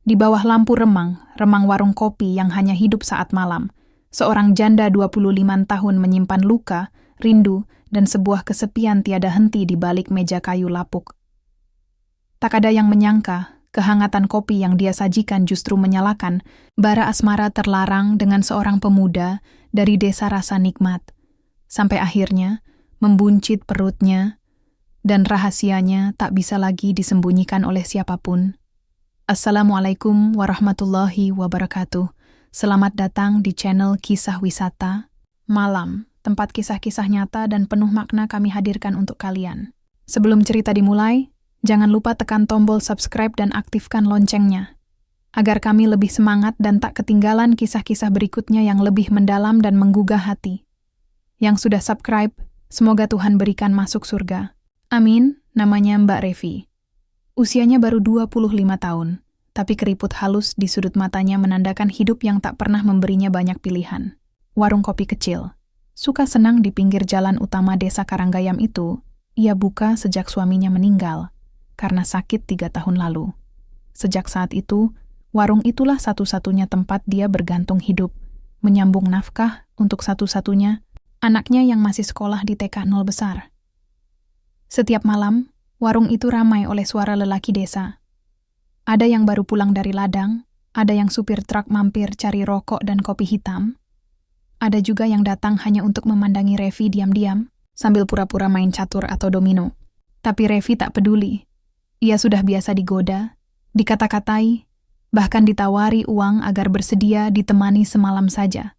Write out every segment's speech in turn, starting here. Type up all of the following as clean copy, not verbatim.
Di bawah lampu remang warung kopi yang hanya hidup saat malam, seorang janda 25 tahun menyimpan luka, rindu, dan sebuah kesepian tiada henti di balik meja kayu lapuk. Tak ada yang menyangka, kehangatan kopi yang dia sajikan justru menyalakan bara asmara terlarang dengan seorang pemuda dari desa rasa nikmat. Sampai akhirnya, membuncit perutnya, dan rahasianya tak bisa lagi disembunyikan oleh siapapun. Assalamualaikum warahmatullahi wabarakatuh. Selamat datang di channel Kisah Wisata Malam, tempat kisah-kisah nyata dan penuh makna kami hadirkan untuk kalian. Sebelum cerita dimulai, jangan lupa tekan tombol subscribe dan aktifkan loncengnya, agar kami lebih semangat dan tak ketinggalan kisah-kisah berikutnya yang lebih mendalam dan menggugah hati. Yang sudah subscribe, semoga Tuhan berikan masuk surga. Amin. Namanya Mbak Revi. Usianya baru 25 tahun, tapi keriput halus di sudut matanya menandakan hidup yang tak pernah memberinya banyak pilihan. Warung kopi kecil, suka senang di pinggir jalan utama desa Karanggayam itu, ia buka sejak suaminya meninggal, karena sakit 3 tahun lalu. Sejak saat itu, warung itulah satu-satunya tempat dia bergantung hidup, menyambung nafkah untuk satu-satunya anaknya yang masih sekolah di TK 0 besar. Setiap malam, warung itu ramai oleh suara lelaki desa. Ada yang baru pulang dari ladang, ada yang supir truk mampir cari rokok dan kopi hitam. Ada juga yang datang hanya untuk memandangi Revi diam-diam, sambil pura-pura main catur atau domino. Tapi Revi tak peduli. Ia sudah biasa digoda, dikata-katai, bahkan ditawari uang agar bersedia ditemani semalam saja.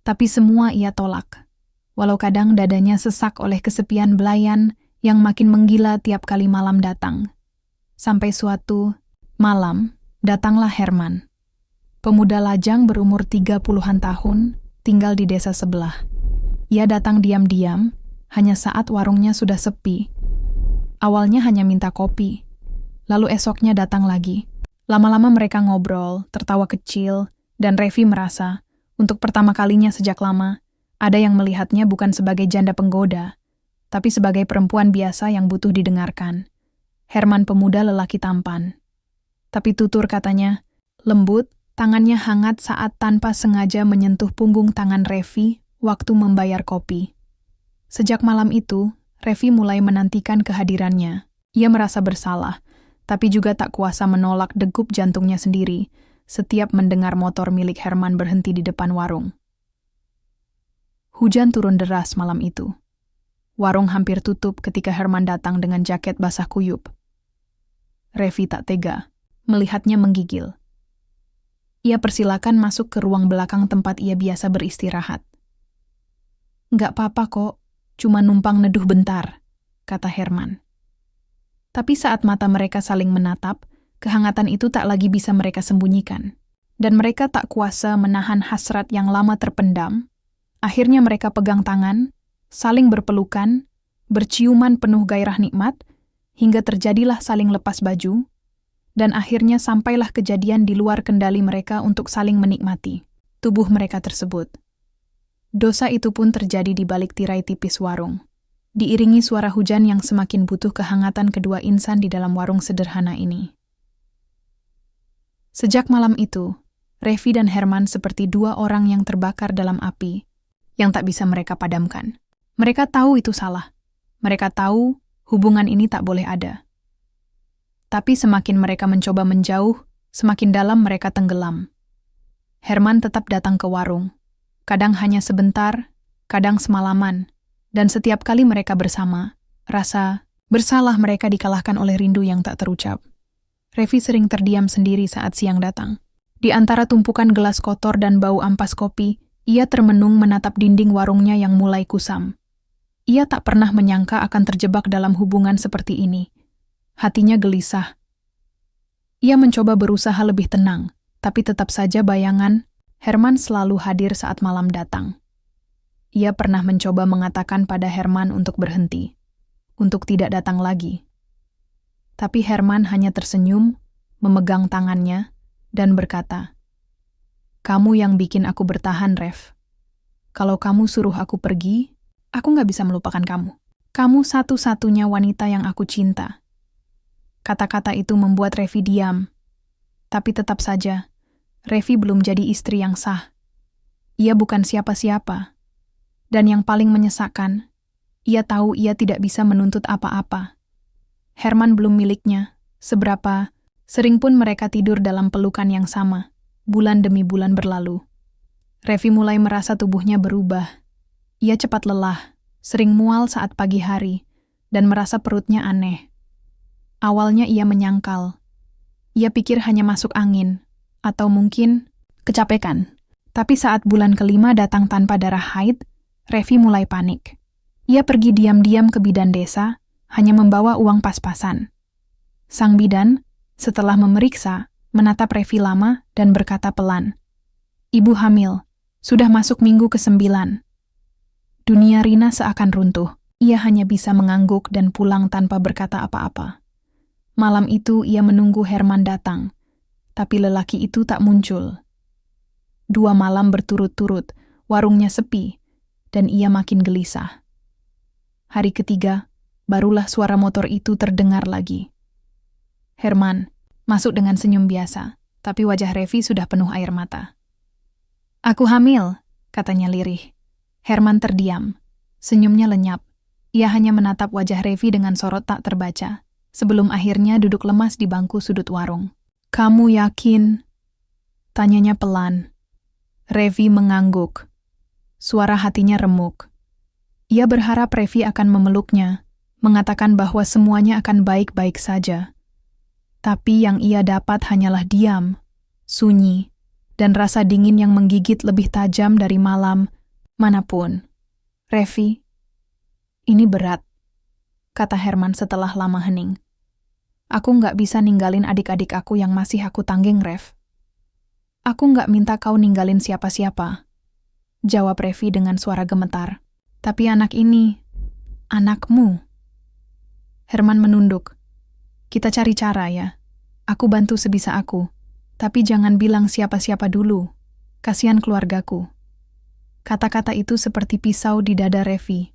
Tapi semua ia tolak, walau kadang dadanya sesak oleh kesepian belayan yang makin menggila tiap kali malam datang. Sampai suatu malam, datanglah Herman. Pemuda lajang berumur 30-an tahun, tinggal di desa sebelah. Ia datang diam-diam, hanya saat warungnya sudah sepi. Awalnya hanya minta kopi, lalu esoknya datang lagi. Lama-lama mereka ngobrol, tertawa kecil, dan Revi merasa, untuk pertama kalinya sejak lama, ada yang melihatnya bukan sebagai janda penggoda, tapi sebagai perempuan biasa yang butuh didengarkan. Herman pemuda lelaki tampan. Tapi tutur katanya, lembut, tangannya hangat saat tanpa sengaja menyentuh punggung tangan Revi waktu membayar kopi. Sejak malam itu, Revi mulai menantikan kehadirannya. Ia merasa bersalah, tapi juga tak kuasa menolak degup jantungnya sendiri setiap mendengar motor milik Herman berhenti di depan warung. Hujan turun deras malam itu. Warung hampir tutup ketika Herman datang dengan jaket basah kuyup. Revi tak tega, melihatnya menggigil. Ia persilakan masuk ke ruang belakang tempat ia biasa beristirahat. "Nggak apa-apa kok, cuma numpang neduh bentar," kata Herman. Tapi saat mata mereka saling menatap, kehangatan itu tak lagi bisa mereka sembunyikan. Dan mereka tak kuasa menahan hasrat yang lama terpendam. Akhirnya mereka pegang tangan, saling berpelukan, berciuman penuh gairah nikmat, hingga terjadilah saling lepas baju, dan akhirnya sampailah kejadian di luar kendali mereka untuk saling menikmati tubuh mereka tersebut. Dosa itu pun terjadi di balik tirai tipis warung, diiringi suara hujan yang semakin butuh kehangatan kedua insan di dalam warung sederhana ini. Sejak malam itu, Revi dan Herman seperti dua orang yang terbakar dalam api, yang tak bisa mereka padamkan. Mereka tahu itu salah. Mereka tahu hubungan ini tak boleh ada. Tapi semakin mereka mencoba menjauh, semakin dalam mereka tenggelam. Herman tetap datang ke warung. Kadang hanya sebentar, kadang semalaman. Dan setiap kali mereka bersama, rasa bersalah mereka dikalahkan oleh rindu yang tak terucap. Revi sering terdiam sendiri saat siang datang. Di antara tumpukan gelas kotor dan bau ampas kopi, ia termenung menatap dinding warungnya yang mulai kusam. Ia tak pernah menyangka akan terjebak dalam hubungan seperti ini. Hatinya gelisah. Ia mencoba berusaha lebih tenang, tapi tetap saja bayangan Herman selalu hadir saat malam datang. Ia pernah mencoba mengatakan pada Herman untuk berhenti, untuk tidak datang lagi. Tapi Herman hanya tersenyum, memegang tangannya, dan berkata, "Kamu yang bikin aku bertahan, Rev. Kalau kamu suruh aku pergi, aku nggak bisa melupakan kamu. Kamu satu-satunya wanita yang aku cinta." Kata-kata itu membuat Revi diam. Tapi tetap saja, Revi belum jadi istri yang sah. Ia bukan siapa-siapa. Dan yang paling menyesakkan, ia tahu ia tidak bisa menuntut apa-apa. Herman belum miliknya, seberapa sering pun mereka tidur dalam pelukan yang sama, bulan demi bulan berlalu. Revi mulai merasa tubuhnya berubah. Ia cepat lelah, sering mual saat pagi hari, dan merasa perutnya aneh. Awalnya ia menyangkal. Ia pikir hanya masuk angin, atau mungkin kecapekan. Tapi saat bulan kelima datang tanpa darah haid, Revi mulai panik. Ia pergi diam-diam ke bidan desa, hanya membawa uang pas-pasan. Sang bidan, setelah memeriksa, menatap Revi lama dan berkata pelan, "Ibu hamil, sudah masuk minggu ke-9. Dunia Rina seakan runtuh. Ia hanya bisa mengangguk dan pulang tanpa berkata apa-apa. Malam itu ia menunggu Herman datang, tapi lelaki itu tak muncul. 2 malam berturut-turut, warungnya sepi, dan ia makin gelisah. Hari ketiga, barulah suara motor itu terdengar lagi. Herman masuk dengan senyum biasa, tapi wajah Revi sudah penuh air mata. "Aku hamil," katanya lirih. Herman terdiam. Senyumnya lenyap. Ia hanya menatap wajah Revi dengan sorot tak terbaca, sebelum akhirnya duduk lemas di bangku sudut warung. "Kamu yakin?" tanyanya pelan. Revi mengangguk. Suara hatinya remuk. Ia berharap Revi akan memeluknya, mengatakan bahwa semuanya akan baik-baik saja. Tapi yang ia dapat hanyalah diam, sunyi, dan rasa dingin yang menggigit lebih tajam dari malam manapun. "Revi, ini berat," kata Herman setelah lama hening. "Aku nggak bisa ninggalin adik-adik aku yang masih aku tanggeng, Rev." "Aku nggak minta kau ninggalin siapa-siapa," jawab Revi dengan suara gemetar. "Tapi anak ini, anakmu." Herman menunduk. "Kita cari cara ya. Aku bantu sebisa aku. Tapi jangan bilang siapa-siapa dulu. Kasihan keluargaku." Kata-kata itu seperti pisau di dada Revi.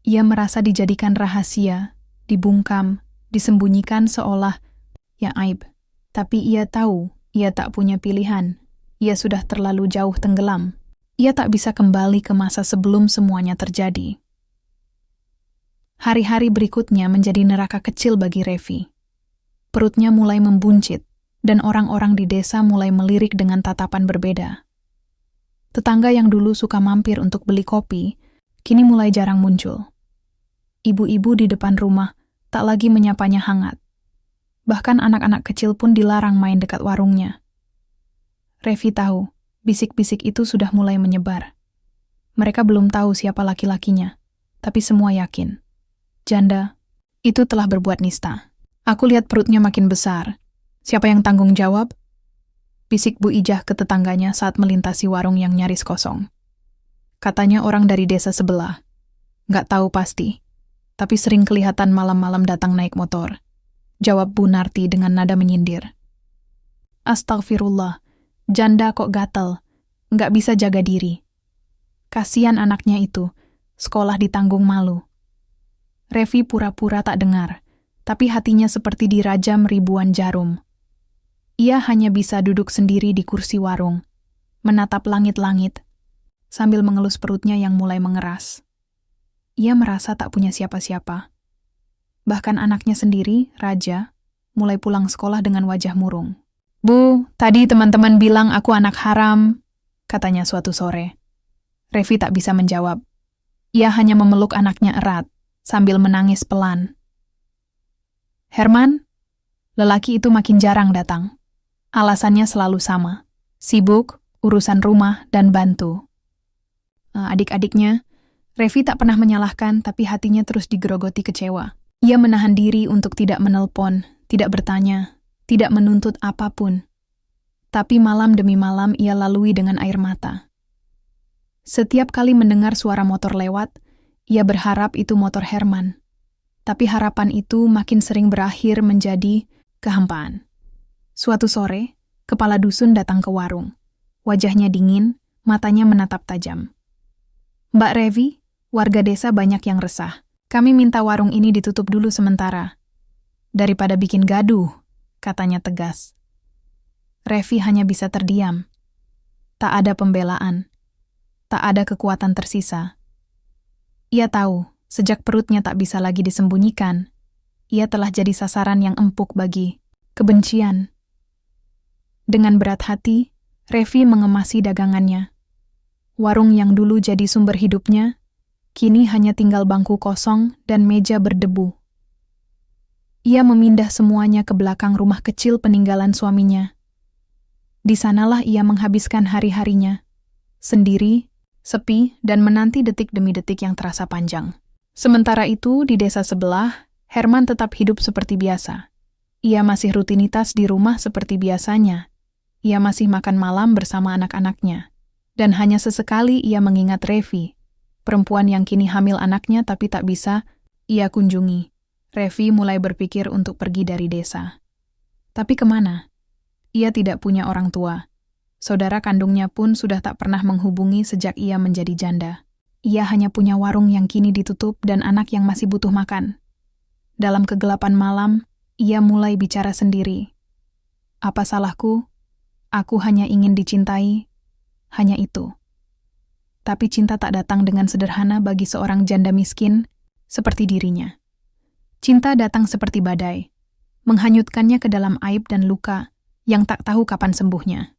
Ia merasa dijadikan rahasia, dibungkam, disembunyikan seolah ya aib. Tapi ia tahu, ia tak punya pilihan. Ia sudah terlalu jauh tenggelam. Ia tak bisa kembali ke masa sebelum semuanya terjadi. Hari-hari berikutnya menjadi neraka kecil bagi Revi. Perutnya mulai membuncit, dan orang-orang di desa mulai melirik dengan tatapan berbeda. Tetangga yang dulu suka mampir untuk beli kopi, kini mulai jarang muncul. Ibu-ibu di depan rumah tak lagi menyapanya hangat. Bahkan anak-anak kecil pun dilarang main dekat warungnya. Revi tahu, bisik-bisik itu sudah mulai menyebar. Mereka belum tahu siapa laki-lakinya, tapi semua yakin. Janda, itu telah berbuat nista. "Aku lihat perutnya makin besar. Siapa yang tanggung jawab?" bisik Bu Ijah ke tetangganya saat melintasi warung yang nyaris kosong. Katanya orang dari desa sebelah. Nggak tahu pasti, tapi sering kelihatan malam-malam datang naik motor. Jawab Bu Narti dengan nada menyindir. "Astagfirullah, janda kok gatel, nggak bisa jaga diri. Kasihan anaknya itu, sekolah ditanggung malu." Revi pura-pura tak dengar, tapi hatinya seperti dirajam ribuan jarum. Ia hanya bisa duduk sendiri di kursi warung, menatap langit-langit, sambil mengelus perutnya yang mulai mengeras. Ia merasa tak punya siapa-siapa. Bahkan anaknya sendiri, Raja, mulai pulang sekolah dengan wajah murung. "Bu, tadi teman-teman bilang aku anak haram," katanya suatu sore. Revi tak bisa menjawab. Ia hanya memeluk anaknya erat, sambil menangis pelan. "Herman?" Lelaki itu makin jarang datang. Alasannya selalu sama, sibuk, urusan rumah, dan bantu. Adik-adiknya, Revi tak pernah menyalahkan, tapi hatinya terus digerogoti kecewa. Ia menahan diri untuk tidak menelpon, tidak bertanya, tidak menuntut apapun. Tapi malam demi malam ia lalui dengan air mata. Setiap kali mendengar suara motor lewat, ia berharap itu motor Herman. Tapi harapan itu makin sering berakhir menjadi kehampaan. Suatu sore, kepala dusun datang ke warung. Wajahnya dingin, matanya menatap tajam. "Mbak Revi, warga desa banyak yang resah. Kami minta warung ini ditutup dulu sementara. Daripada bikin gaduh," katanya tegas. Revi hanya bisa terdiam. Tak ada pembelaan. Tak ada kekuatan tersisa. Ia tahu, sejak perutnya tak bisa lagi disembunyikan, ia telah jadi sasaran yang empuk bagi kebencian. Dengan berat hati, Revi mengemasi dagangannya. Warung yang dulu jadi sumber hidupnya, kini hanya tinggal bangku kosong dan meja berdebu. Ia memindah semuanya ke belakang rumah kecil peninggalan suaminya. Di sanalah ia menghabiskan hari-harinya, sendiri, sepi, dan menanti detik demi detik yang terasa panjang. Sementara itu, di desa sebelah, Herman tetap hidup seperti biasa. Ia masih rutinitas di rumah seperti biasanya. Ia masih makan malam bersama anak-anaknya. Dan hanya sesekali ia mengingat Revi, perempuan yang kini hamil anaknya tapi tak bisa ia kunjungi. Revi mulai berpikir untuk pergi dari desa. Tapi kemana? Ia tidak punya orang tua. Saudara kandungnya pun sudah tak pernah menghubungi sejak ia menjadi janda. Ia hanya punya warung yang kini ditutup dan anak yang masih butuh makan. Dalam kegelapan malam, ia mulai bicara sendiri. Apa salahku? Aku hanya ingin dicintai. Hanya itu. Tapi cinta tak datang dengan sederhana bagi seorang janda miskin seperti dirinya. Cinta datang seperti badai, menghanyutkannya ke dalam aib dan luka yang tak tahu kapan sembuhnya.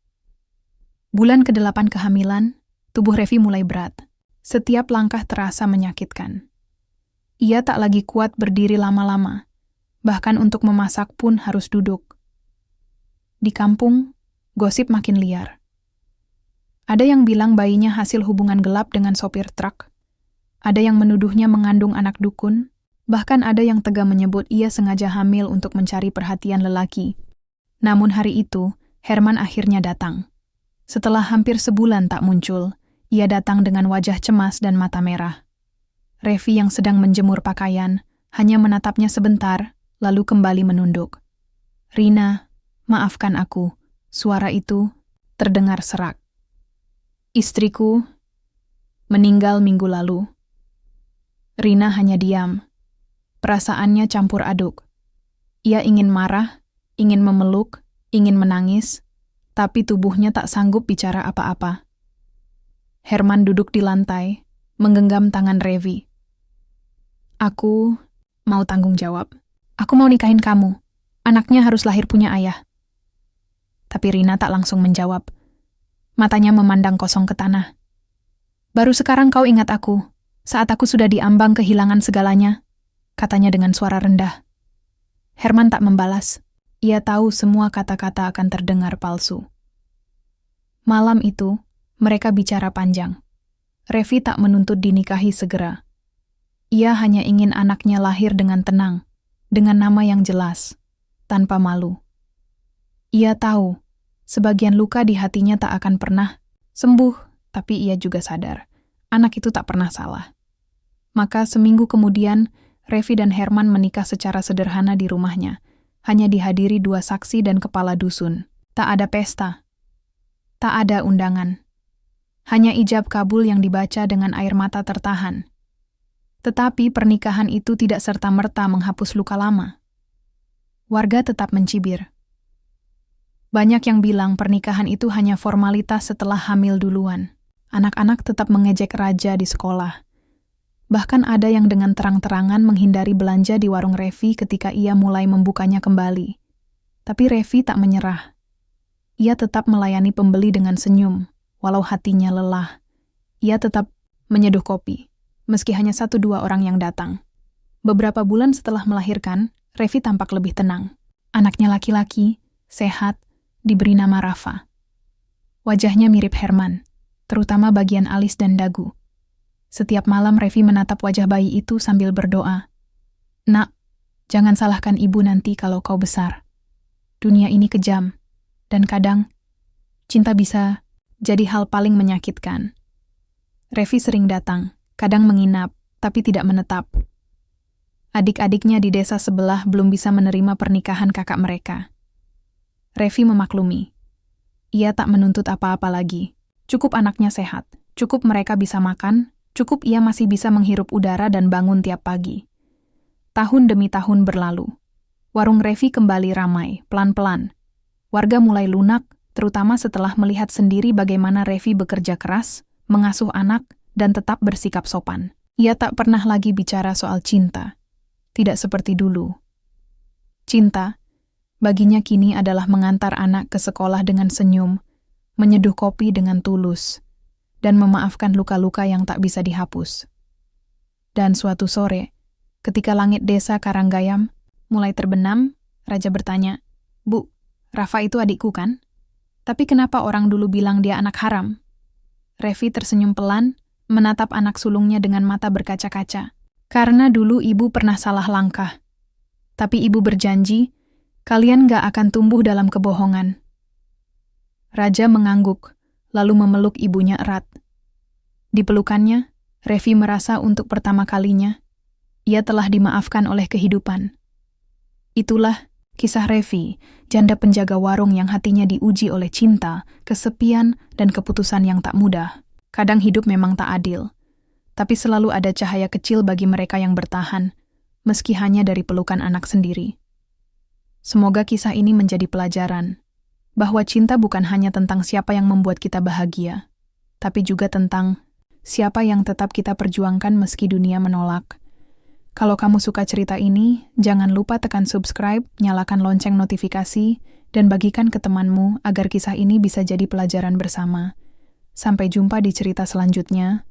Bulan ke-8 kehamilan, tubuh Revi mulai berat. Setiap langkah terasa menyakitkan. Ia tak lagi kuat berdiri lama-lama, bahkan untuk memasak pun harus duduk. Di kampung, gosip makin liar. Ada yang bilang bayinya hasil hubungan gelap dengan sopir truk. Ada yang menuduhnya mengandung anak dukun. Bahkan ada yang tega menyebut ia sengaja hamil untuk mencari perhatian lelaki. Namun hari itu, Herman akhirnya datang. Setelah hampir sebulan tak muncul, ia datang dengan wajah cemas dan mata merah. Revi yang sedang menjemur pakaian, hanya menatapnya sebentar, lalu kembali menunduk. "Rina, maafkan aku." Suara itu terdengar serak. "Istriku meninggal minggu lalu." Rina hanya diam. Perasaannya campur aduk. Ia ingin marah, ingin memeluk, ingin menangis, tapi tubuhnya tak sanggup bicara apa-apa. Herman duduk di lantai, menggenggam tangan Revi. "Aku mau tanggung jawab. Aku mau nikahin kamu. Anaknya harus lahir punya ayah." Tapi Rina tak langsung menjawab. Matanya memandang kosong ke tanah. "Baru sekarang kau ingat aku, saat aku sudah diambang kehilangan segalanya," katanya dengan suara rendah. Herman tak membalas. Ia tahu semua kata-kata akan terdengar palsu. Malam itu, mereka bicara panjang. Revi tak menuntut dinikahi segera. Ia hanya ingin anaknya lahir dengan tenang, dengan nama yang jelas, tanpa malu. Ia tahu, sebagian luka di hatinya tak akan pernah sembuh, tapi ia juga sadar, anak itu tak pernah salah. Maka seminggu kemudian, Revi dan Herman menikah secara sederhana di rumahnya, hanya dihadiri 2 saksi dan kepala dusun. Tak ada pesta. Tak ada undangan. Hanya ijab kabul yang dibaca dengan air mata tertahan. Tetapi pernikahan itu tidak serta-merta menghapus luka lama. Warga tetap mencibir. Banyak yang bilang pernikahan itu hanya formalitas setelah hamil duluan. Anak-anak tetap mengejek raja di sekolah. Bahkan ada yang dengan terang-terangan menghindari belanja di warung Revi ketika ia mulai membukanya kembali. Tapi Revi tak menyerah. Ia tetap melayani pembeli dengan senyum, walau hatinya lelah. Ia tetap menyeduh kopi, meski hanya 1-2 orang yang datang. Beberapa bulan setelah melahirkan, Revi tampak lebih tenang. Anaknya laki-laki, sehat, diberi nama Rafa. Wajahnya mirip Herman, terutama bagian alis dan dagu. Setiap malam Revi menatap wajah bayi itu sambil berdoa. "Nak, jangan salahkan ibu nanti kalau kau besar. Dunia ini kejam, dan kadang cinta bisa jadi hal paling menyakitkan." Revi sering datang, kadang menginap, tapi tidak menetap. Adik-adiknya di desa sebelah belum bisa menerima pernikahan kakak mereka. Revi memaklumi. Ia tak menuntut apa-apa lagi. Cukup anaknya sehat, cukup mereka bisa makan, cukup ia masih bisa menghirup udara dan bangun tiap pagi. Tahun demi tahun berlalu. Warung Revi kembali ramai, pelan-pelan. Warga mulai lunak, terutama setelah melihat sendiri bagaimana Revi bekerja keras, mengasuh anak, dan tetap bersikap sopan. Ia tak pernah lagi bicara soal cinta. Tidak seperti dulu. Cinta, baginya kini adalah mengantar anak ke sekolah dengan senyum, menyeduh kopi dengan tulus, dan memaafkan luka-luka yang tak bisa dihapus. Dan suatu sore, ketika langit desa Karanggayam mulai terbenam, Raja bertanya, "Bu, Rafa itu adikku kan? Tapi kenapa orang dulu bilang dia anak haram?" Revi tersenyum pelan, menatap anak sulungnya dengan mata berkaca-kaca. "Karena dulu ibu pernah salah langkah. Tapi ibu berjanji, kalian gak akan tumbuh dalam kebohongan." Raja mengangguk, lalu memeluk ibunya erat. Di pelukannya, Revi merasa untuk pertama kalinya, ia telah dimaafkan oleh kehidupan. Itulah kisah Revi, janda penjaga warung yang hatinya diuji oleh cinta, kesepian, dan keputusan yang tak mudah. Kadang hidup memang tak adil, tapi selalu ada cahaya kecil bagi mereka yang bertahan, meski hanya dari pelukan anak sendiri. Semoga kisah ini menjadi pelajaran, bahwa cinta bukan hanya tentang siapa yang membuat kita bahagia, tapi juga tentang siapa yang tetap kita perjuangkan meski dunia menolak. Kalau kamu suka cerita ini, jangan lupa tekan subscribe, nyalakan lonceng notifikasi, dan bagikan ke temanmu agar kisah ini bisa jadi pelajaran bersama. Sampai jumpa di cerita selanjutnya.